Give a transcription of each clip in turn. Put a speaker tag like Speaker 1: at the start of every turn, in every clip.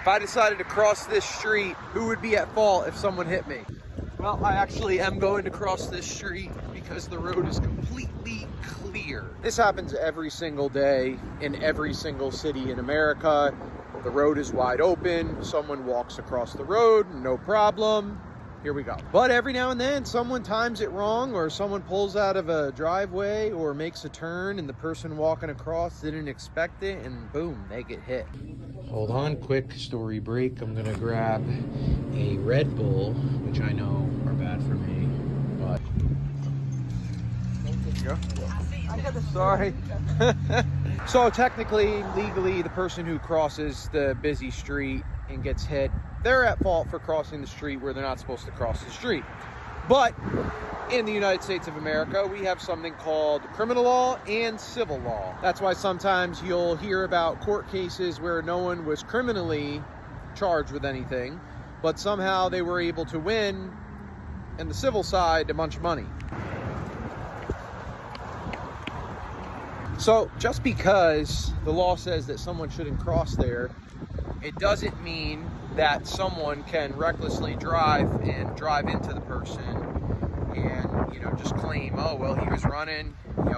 Speaker 1: If I decided to cross this street, who would be at fault if someone hit me? Well, I actually am going to cross this street because the road is completely clear. This happens every single day in every single city in America. The road is wide open. Someone walks across the road, no problem. Here we go. But every now and then someone times it wrong, or someone pulls out of a driveway or makes a turn and the person walking across didn't expect it, and boom, they get hit. Hold on, quick story break. I'm gonna grab a Red Bull, which I know are bad for me, but sorry. So technically, legally, the person who crosses the busy street and gets hit, they're at fault for crossing the street where they're not supposed to cross the street. But in the United States of America, we have something called criminal law and civil law. That's why sometimes you'll hear about court cases where no one was criminally charged with anything, but somehow they were able to win, in the civil side, a bunch of money. So just because the law says that someone shouldn't cross there, it doesn't mean that someone can recklessly drive into the person and, just claim, oh, well, he was running,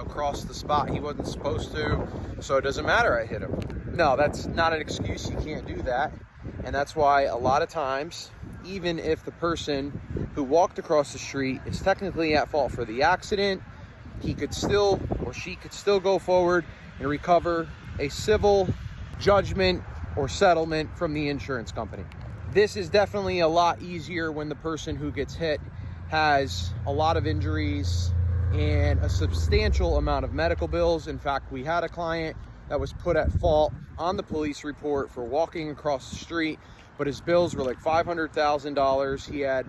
Speaker 1: crossed the spot he wasn't supposed to, so it doesn't matter, I hit him. No, that's not an excuse. You can't do that. And that's why a lot of times, even if the person who walked across the street is technically at fault for the accident, he could still, or she could still go forward and recover a civil judgment or settlement from the insurance company. This is definitely a lot easier when the person who gets hit has a lot of injuries and a substantial amount of medical bills. In fact, we had a client that was put at fault on the police report for walking across the street, but his bills were like $500,000. He had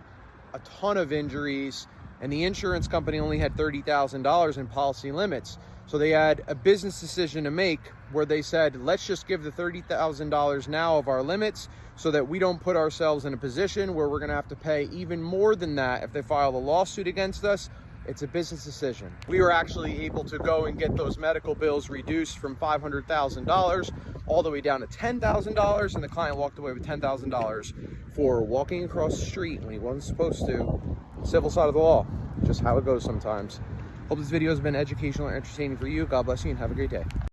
Speaker 1: a ton of injuries, and the insurance company only had $30,000 in policy limits. So they had a business decision to make where they said, let's just give the $30,000 now of our limits so that we don't put ourselves in a position where we're going to have to pay even more than that if they file a lawsuit against us. It's a business decision. We were actually able to go and get those medical bills reduced from $500,000 all the way down to $10,000, and the client walked away with $10,000 for walking across the street when he wasn't supposed to. Civil side of the law, just how it goes sometimes. Hope this video has been educational and entertaining for you. God bless you and have a great day.